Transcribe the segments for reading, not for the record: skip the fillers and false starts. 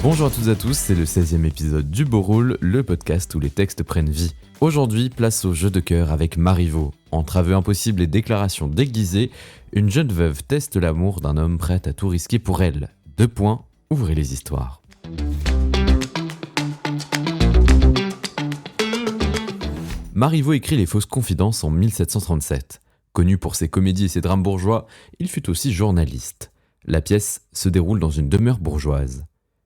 Bonjour à toutes et à tous, c'est le 16e épisode du Beau Rôle, le podcast où les textes prennent vie. Aujourd'hui, place au jeu de cœur avec Marivaux. Entre aveux impossibles et déclarations déguisées, une jeune veuve teste l'amour d'un homme prêt à tout risquer pour elle. 2 points, ouvrez les histoires. Marivaux écrit Les Fausses Confidences en 1737. Connu pour ses comédies et ses drames bourgeois, il fut aussi journaliste. La pièce se déroule dans une demeure bourgeoise.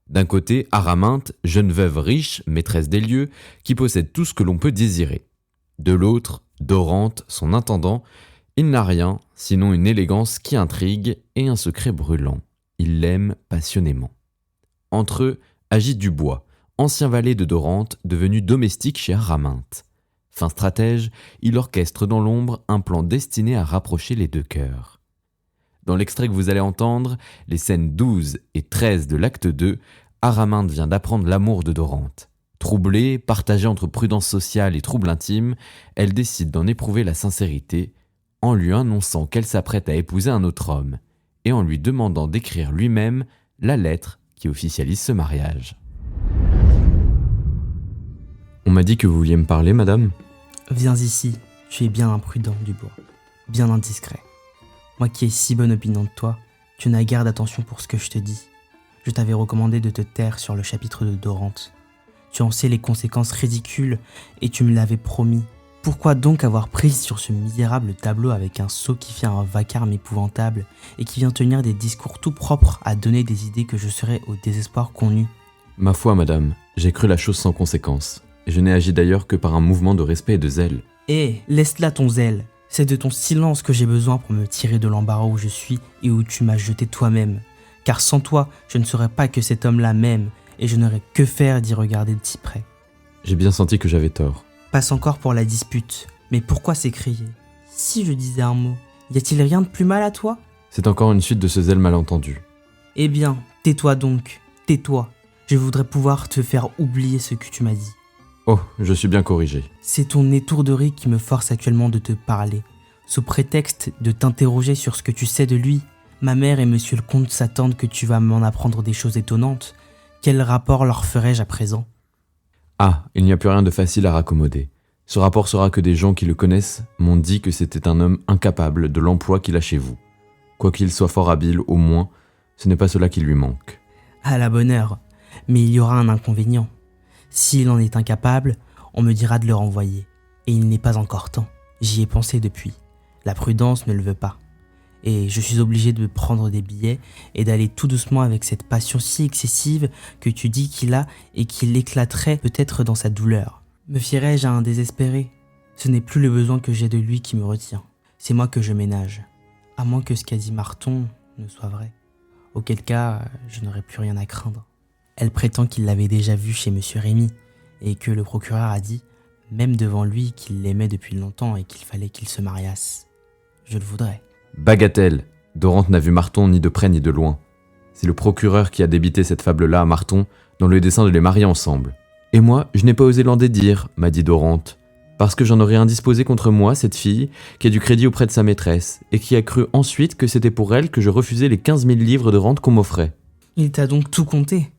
D'un côté, Araminte, jeune veuve riche, maîtresse des lieux, qui possède tout ce que l'on peut désirer. De l'autre, Dorante, son intendant, il n'a rien, sinon une élégance qui intrigue et un secret brûlant. Il l'aime passionnément. Entre eux, agit Dubois, ancien valet de Dorante, devenu domestique chez Araminte. Fin stratège, il orchestre dans l'ombre un plan destiné à rapprocher les deux cœurs. Dans l'extrait que vous allez entendre, les scènes 12 et 13 de l'acte 2, Araminte vient d'apprendre l'amour de Dorante. Troublée, partagée entre prudence sociale et trouble intime, elle décide d'en éprouver la sincérité en lui annonçant qu'elle s'apprête à épouser un autre homme et en lui demandant d'écrire lui-même la lettre qui officialise ce mariage. On m'a dit que vous vouliez me parler, madame ? Viens ici, tu es bien imprudent, Dubois, bien indiscret. Moi qui ai si bonne opinion de toi, tu n'as guère d'attention pour ce que je te dis. Je t'avais recommandé de te taire sur le chapitre de Dorante. Tu en sais les conséquences ridicules et tu me l'avais promis. Pourquoi donc avoir prise sur ce misérable tableau avec un sot qui fait un vacarme épouvantable et qui vient tenir des discours tout propres à donner des idées que je serais au désespoir qu'on eût ? Ma foi, madame, j'ai cru la chose sans conséquence. Et je n'ai agi d'ailleurs que par un mouvement de respect et de zèle. Laisse là ton zèle. C'est de ton silence que j'ai besoin pour me tirer de l'embarras où je suis et où tu m'as jeté toi-même. Car sans toi, je ne serais pas que cet homme-là même, et je n'aurais que faire d'y regarder de si près. J'ai bien senti que j'avais tort. Passe encore pour la dispute. Mais pourquoi s'écrier ? Si je disais un mot, y a-t-il rien de plus mal à toi ? C'est encore une suite de ce zèle malentendu. Eh bien, tais-toi donc, tais-toi. Je voudrais pouvoir te faire oublier ce que tu m'as dit. Oh, je suis bien corrigé. C'est ton étourderie qui me force actuellement de te parler, sous prétexte de t'interroger sur ce que tu sais de lui. Ma mère et monsieur le comte s'attendent que tu vas m'en apprendre des choses étonnantes. Quel rapport leur ferais-je à présent ? Ah, il n'y a plus rien de facile à raccommoder. Ce rapport sera que des gens qui le connaissent m'ont dit que c'était un homme incapable de l'emploi qu'il a chez vous. Quoiqu'il soit fort habile, au moins, ce n'est pas cela qui lui manque. À la bonne heure, mais il y aura un inconvénient. S'il en est incapable, on me dira de le renvoyer. Et il n'est pas encore temps. J'y ai pensé depuis. La prudence ne le veut pas. Et je suis obligé de prendre des billets et d'aller tout doucement avec cette passion si excessive que tu dis qu'il a et qu'il éclaterait peut-être dans sa douleur. Me fierais-je à un désespéré ? Ce n'est plus le besoin que j'ai de lui qui me retient. C'est moi que je ménage. À moins que ce qu'a dit Marton ne soit vrai. Auquel cas, je n'aurais plus rien à craindre. Elle prétend qu'il l'avait déjà vu chez monsieur Rémy et que le procureur a dit, même devant lui, qu'il l'aimait depuis longtemps et qu'il fallait qu'ils se mariassent. Je le voudrais. Bagatelle. Dorante n'a vu Marton ni de près ni de loin. C'est le procureur qui a débité cette fable-là à Marton dans le dessein de les marier ensemble. Et moi, je n'ai pas osé l'en dédire, m'a dit Dorante, parce que j'en aurais indisposé contre moi cette fille qui a du crédit auprès de sa maîtresse et qui a cru ensuite que c'était pour elle que je refusais les 15 000 livres de rente qu'on m'offrait. Il t'a donc tout compté ?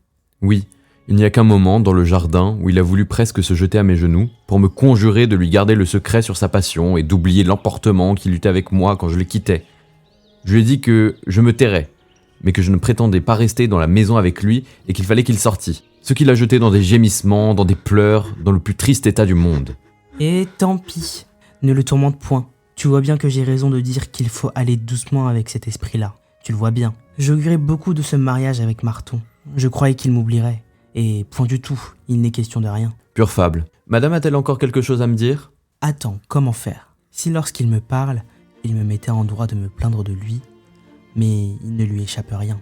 Oui, il n'y a qu'un moment, dans le jardin, où il a voulu presque se jeter à mes genoux pour me conjurer de lui garder le secret sur sa passion et d'oublier l'emportement qu'il eut avec moi quand je le quittais. Je lui ai dit que je me tairais, mais que je ne prétendais pas rester dans la maison avec lui et qu'il fallait qu'il sortît. Ce qui l'a jeté dans des gémissements, dans des pleurs, dans le plus triste état du monde. Et tant pis, ne le tourmente point. Tu vois bien que j'ai raison de dire qu'il faut aller doucement avec cet esprit-là. Tu le vois bien. J'augurais beaucoup de ce mariage avec Marton. Je croyais qu'il m'oublierait. Et point du tout, il n'est question de rien. Pure fable. Madame a-t-elle encore quelque chose à me dire ? Attends, comment faire ? Si lorsqu'il me parle, il me mettait en droit de me plaindre de lui, mais il ne lui échappe rien.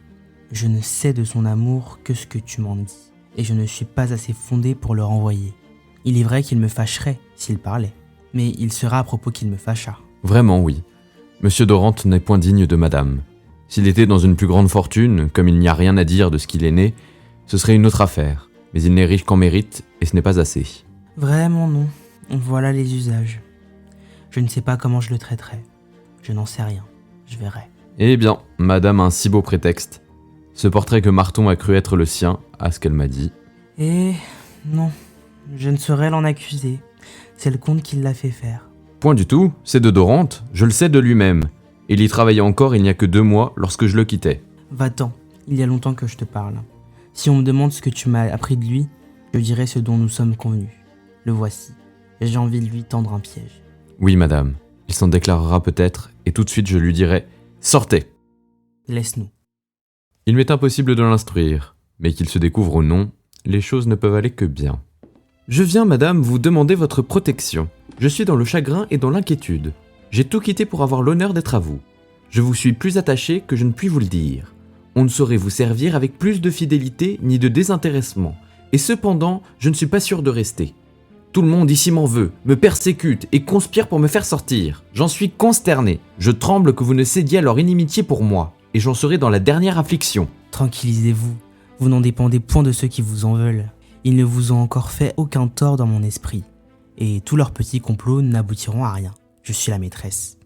Je ne sais de son amour que ce que tu m'en dis, et je ne suis pas assez fondé pour le renvoyer. Il est vrai qu'il me fâcherait s'il parlait, mais il sera à propos qu'il me fâchât. Vraiment, oui. Monsieur Dorante n'est point digne de madame. S'il était dans une plus grande fortune, comme il n'y a rien à dire de ce qu'il est né, ce serait une autre affaire. Mais il n'est riche qu'en mérite, et ce n'est pas assez. Vraiment non. Voilà les usages. Je ne sais pas comment je le traiterai. Je n'en sais rien. Je verrai. Eh bien, madame a un si beau prétexte. Ce portrait que Marton a cru être le sien, à ce qu'elle m'a dit. Eh non, je ne saurais l'en accuser. C'est le comte qui l'a fait faire. Point du tout, c'est de Dorante, je le sais de lui-même. Il y travaillait encore il n'y a que 2 mois lorsque je le quittais. Va-t'en, il y a longtemps que je te parle. Si on me demande ce que tu m'as appris de lui, je dirai ce dont nous sommes convenus. Le voici. J'ai envie de lui tendre un piège. Oui, madame. Il s'en déclarera peut-être, et tout de suite je lui dirai « Sortez !» Laisse-nous. Il m'est impossible de l'instruire, mais qu'il se découvre ou non, les choses ne peuvent aller que bien. Je viens, madame, vous demander votre protection. Je suis dans le chagrin et dans l'inquiétude. J'ai tout quitté pour avoir l'honneur d'être à vous. Je vous suis plus attaché que je ne puis vous le dire. On ne saurait vous servir avec plus de fidélité ni de désintéressement, et cependant, je ne suis pas sûr de rester. Tout le monde ici m'en veut, me persécute et conspire pour me faire sortir. J'en suis consterné. Je tremble que vous ne cédiez à leur inimitié pour moi, et j'en serai dans la dernière affliction. Tranquillisez-vous, vous n'en dépendez point de ceux qui vous en veulent. Ils ne vous ont encore fait aucun tort dans mon esprit, et tous leurs petits complots n'aboutiront à rien. Je suis la maîtresse.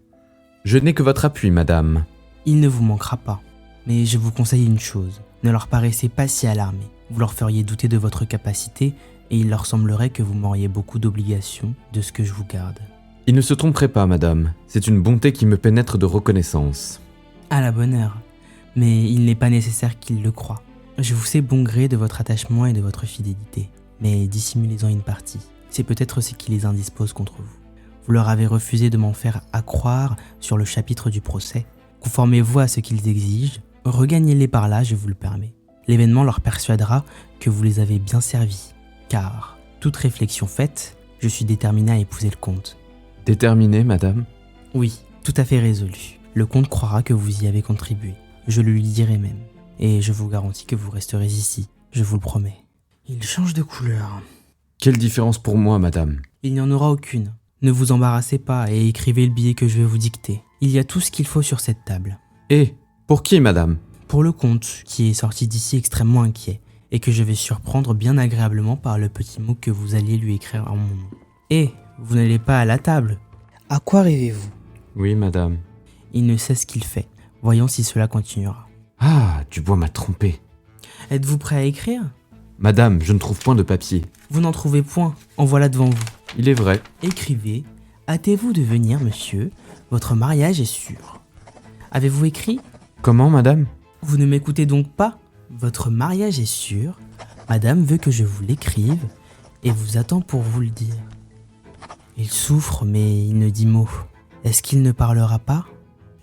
Je n'ai que votre appui, madame. Il ne vous manquera pas, mais je vous conseille une chose. Ne leur paraissez pas si alarmés. Vous leur feriez douter de votre capacité, et il leur semblerait que vous m'auriez beaucoup d'obligations de ce que je vous garde. Il ne se tromperait pas, madame. C'est une bonté qui me pénètre de reconnaissance. À la bonne heure, mais il n'est pas nécessaire qu'ils le croient. Je vous sais bon gré de votre attachement et de votre fidélité, mais dissimulez-en une partie. C'est peut-être ce qui les indispose contre vous. Vous leur avez refusé de m'en faire accroire sur le chapitre du procès. Conformez-vous à ce qu'ils exigent, regagnez-les par là, je vous le permets. L'événement leur persuadera que vous les avez bien servis, car, toute réflexion faite, je suis déterminé à épouser le comte. Déterminé, madame ? Oui, tout à fait résolu. Le comte croira que vous y avez contribué. Je le lui dirai même. Et je vous garantis que vous resterez ici, je vous le promets. Il change de couleur. Quelle différence pour moi, madame ? Il n'y en aura aucune. Ne vous embarrassez pas et écrivez le billet que je vais vous dicter. Il y a tout ce qu'il faut sur cette table. Et pour qui, madame ? Pour le comte, qui est sorti d'ici extrêmement inquiet, et que je vais surprendre bien agréablement par le petit mot que vous alliez lui écrire en mon nom. Et vous n'allez pas à la table. À quoi rêvez-vous ? Oui, madame. Il ne sait ce qu'il fait. Voyons si cela continuera. Ah, Dubois m'a trompé. Êtes-vous prêt à écrire ? Madame, je ne trouve point de papier. Vous n'en trouvez point, en voilà devant vous. Il est vrai. Écrivez, hâtez-vous de venir, monsieur, votre mariage est sûr. Avez-vous écrit ? Comment, madame ? Vous ne m'écoutez donc pas ? Votre mariage est sûr, madame veut que je vous l'écrive et vous attend pour vous le dire. Il souffre, mais il ne dit mot. Est-ce qu'il ne parlera pas ?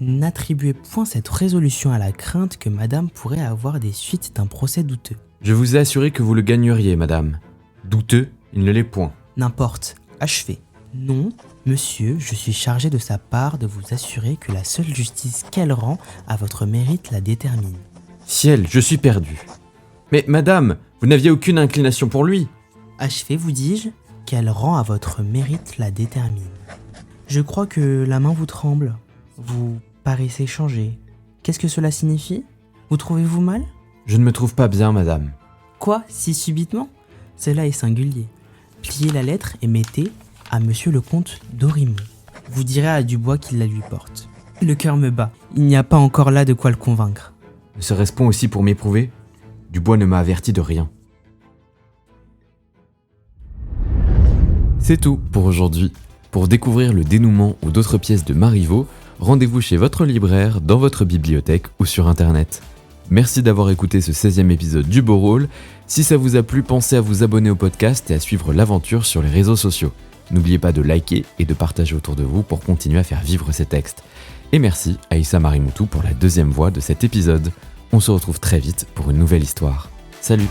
N'attribuez point cette résolution à la crainte que madame pourrait avoir des suites d'un procès douteux. Je vous ai assuré que vous le gagneriez, madame. Douteux, il ne l'est point. N'importe, achevez. Non, monsieur, je suis chargé de sa part de vous assurer que la seule justice qu'elle rend à votre mérite la détermine. Ciel, je suis perdu. Mais madame, vous n'aviez aucune inclination pour lui. Achevez, vous dis-je, qu'elle rend à votre mérite la détermine. Je crois que la main vous tremble. Vous paraissez changé. Qu'est-ce que cela signifie ? Vous trouvez-vous mal ? Je ne me trouve pas bien, madame. Quoi, si subitement ? Cela est singulier. Pliez la lettre et mettez à monsieur le comte d'Orimont. Vous direz à Dubois qu'il la lui porte. Le cœur me bat. Il n'y a pas encore là de quoi le convaincre. Ne serait-ce point aussi pour m'éprouver ? Dubois ne m'a averti de rien. C'est tout pour aujourd'hui. Pour découvrir le dénouement ou d'autres pièces de Marivaux, rendez-vous chez votre libraire, dans votre bibliothèque ou sur internet. Merci d'avoir écouté ce 16e épisode du Beau Rôle. Si ça vous a plu, pensez à vous abonner au podcast et à suivre l'aventure sur les réseaux sociaux. N'oubliez pas de liker et de partager autour de vous pour continuer à faire vivre ces textes. Et merci à Issa Marimoutou pour la 2e voix de cet épisode. On se retrouve très vite pour une nouvelle histoire. Salut!